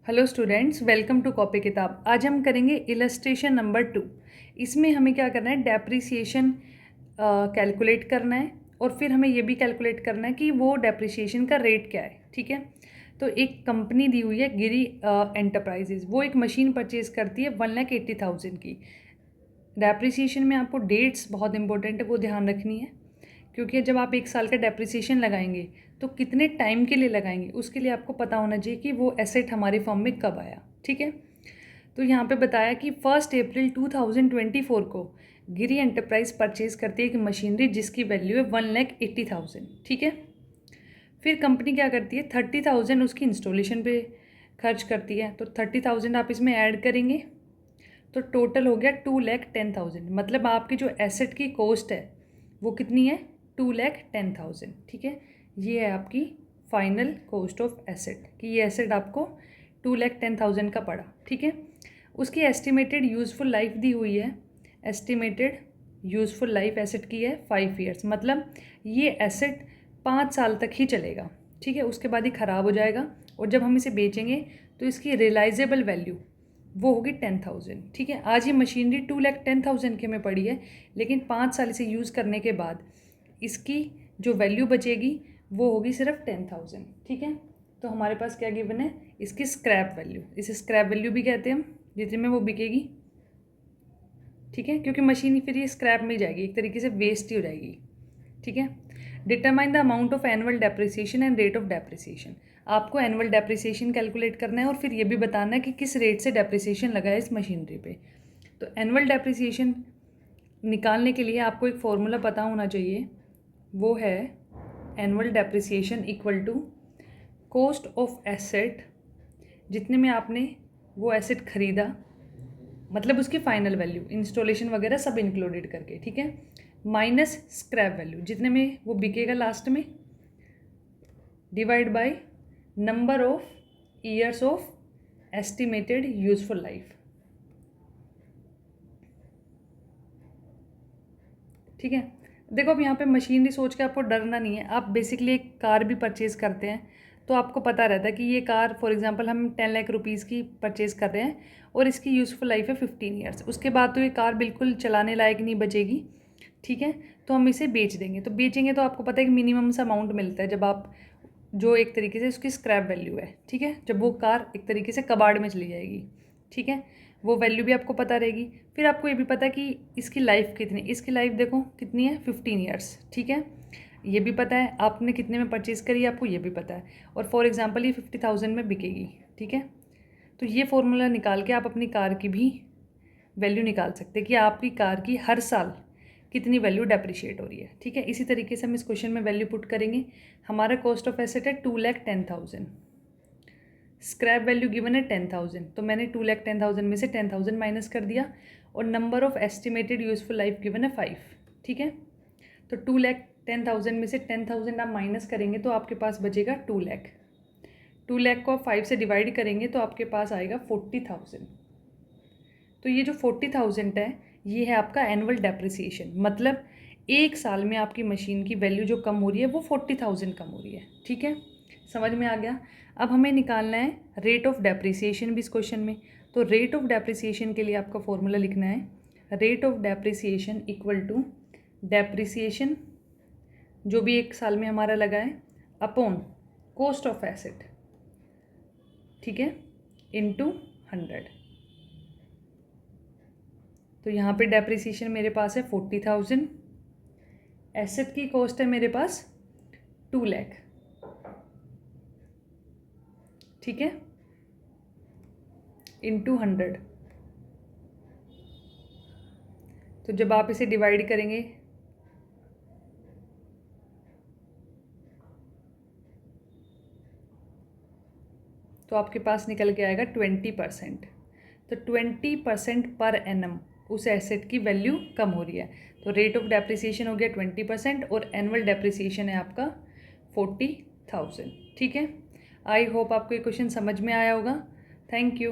Hello students, welcome to copy Kitab. आज हम करेंगे इलस्ट्रेशन नंबर 2। इसमें हमें क्या करना है, डेप्रिसिएशन कैलकुलेट करना है और फिर हमें ये भी कैलकुलेट करना है कि वो डेप्रिसिएशन का रेट क्या है। ठीक है, तो एक कंपनी दी हुई है गिरी एंटरप्राइजेज, वो एक मशीन परचेज करती है 1,80,000 की। डेप्रिसिएशन में आपको डेट्स बहुत इंपॉर्टेंट है, वो ध्यान रखनी है, क्योंकि जब आप 1 साल का डेप्रिसिएशन लगाएंगे तो कितने टाइम के लिए लगाएंगे उसके लिए आपको पता होना चाहिए कि वो एसेट हमारे फर्म में कब आया। ठीक है, तो यहाँ पे बताया कि 1 अप्रैल 2024 को गिरी एंटरप्राइज परचेज करती है एक मशीनरी जिसकी वैल्यू है 1,80,000। ठीक है, फिर कंपनी क्या करती है, 30,000 उसकी इंस्टॉलेशन पे खर्च करती है, तो 30,000 आप इसमें ऐड करेंगे तो टोटल हो गया 2,10,000। मतलब आपकी जो एसेट की कॉस्ट है वो कितनी है, 2,10,000। ठीक है, ये है आपकी फाइनल कॉस्ट ऑफ एसेट कि ये एसेट आपको 2,10,000 का पड़ा। ठीक है, उसकी एस्टिमेटेड यूज़फुल लाइफ दी हुई है। एस्टिमेटेड यूज़फुल लाइफ एसेट की है 5 ईयर्स, मतलब ये एसेट 5 साल तक ही चलेगा। ठीक है, उसके बाद ही ख़राब हो जाएगा और जब हम इसे बेचेंगे तो इसकी रियलाइजेबल वैल्यू वो होगी 10,000। ठीक है, आज ये मशीनरी 2,10,000 के में पड़ी है, लेकिन 5 साल इसे यूज़ करने के बाद इसकी जो वैल्यू बचेगी वो होगी सिर्फ 10,000। ठीक है, तो हमारे पास क्या गिवन है, इसकी स्क्रैप वैल्यू, इसे स्क्रैप वैल्यू भी कहते हैं हम, जितने में वो बिकेगी। ठीक है, क्योंकि मशीन फिर ये स्क्रैप में जाएगी, एक तरीके से वेस्ट ही हो जाएगी। ठीक है, determine the amount of annual depreciation and rate of depreciation. आपको एनुअल डेप्रिसिएशन कैलकुलेट करना है और फिर ये भी बताना है कि किस रेट से डेप्रिसिएशन लगा है इस मशीनरी पे। तो एनुअल डेप्रिसिएशन निकालने के लिए आपको एक फॉर्मूला पता होना चाहिए, वो है annual depreciation equal to cost of asset, जितने में आपने वो एसेट खरीदा, मतलब उसकी फाइनल वैल्यू, इंस्टॉलेशन वगैरह सब इंक्लूडेड करके। ठीक है, माइनस स्क्रैप वैल्यू, जितने में वो बिकेगा लास्ट में, divide by number of years of estimated useful life. ठीक है, देखो अब यहाँ पे मशीनरी सोच के आपको डरना नहीं है। आप बेसिकली एक कार भी परचेज़ करते हैं तो आपको पता रहता है कि ये कार फॉर एग्जांपल हम 10 लाख रुपीज़ की परचेज़ कर रहे हैं और इसकी यूज़फुल लाइफ है 15 ईयर्स। उसके बाद तो ये कार बिल्कुल चलाने लायक नहीं बचेगी। ठीक है, तो हम इसे बेच देंगे, तो बेचेंगे तो आपको पता है कि मिनिमम सा अमाउंट मिलता है जब आप, जो एक तरीके से उसकी स्क्रैप वैल्यू है। ठीक है, जब वो कार एक तरीके से कबाड़ में चली जाएगी। ठीक है, वो वैल्यू भी आपको पता रहेगी। फिर आपको ये भी पता है कि इसकी लाइफ कितनी, इसकी लाइफ देखो कितनी है, 15 ईयर्स। ठीक है, ये भी पता है आपने कितने में परचेज़ करी, आपको ये भी पता है, और फॉर एग्जांपल ये 50,000 में बिकेगी। ठीक है, तो ये फॉर्मूला निकाल के आप अपनी कार की भी वैल्यू निकाल सकते हैं कि आपकी कार की हर साल कितनी वैल्यू डेप्रिशिएट हो रही है। ठीक है, इसी तरीके से हम इस क्वेश्चन में वैल्यू पुट करेंगे। हमारा कॉस्ट ऑफ एसेट है 2,10,000, स्क्रैप वैल्यू गिवन है 10,000, तो मैंने 2,10,000 में से 10,000 माइनस कर दिया और number of estimated useful life given है 5। ठीक है, तो 2,10,000 में से 10,000 आप माइनस करेंगे तो आपके पास बचेगा 2 लाख। 2 लाख को आप 5 से डिवाइड करेंगे तो आपके पास आएगा 40,000। तो ये जो 40,000 है ये है आपका एनुअल डेप्रिसिएशन, मतलब 1 साल में आपकी मशीन की वैल्यू जो कम हो रही है वो 40,000 कम हो रही है। ठीक है, समझ में आ गया। अब हमें निकालना है रेट ऑफ डेप्रिसिएशन भी इस क्वेश्चन में। तो रेट ऑफ डेप्रिसिएशन के लिए आपका फॉर्मूला लिखना है, rate of depreciation equal to depreciation जो भी 1 साल में हमारा लगा है अपॉन कॉस्ट ऑफ एसेट। ठीक है, इनटू 100। तो यहाँ पे डेप्रिसिएशन मेरे पास है 40,000, एसेट की कॉस्ट है मेरे पास 2 लाख। ठीक है, इनटू 100। तो जब आप इसे डिवाइड करेंगे तो आपके पास निकल के आएगा 20%। तो 20% पर एनम उस एसेट की वैल्यू कम हो रही है। तो रेट ऑफ डेप्रिसिएशन हो गया 20% और एनुअल डेप्रिसिएशन है आपका 40,000। ठीक है, आई होप आपको ये क्वेश्चन समझ में आया होगा। Thank you.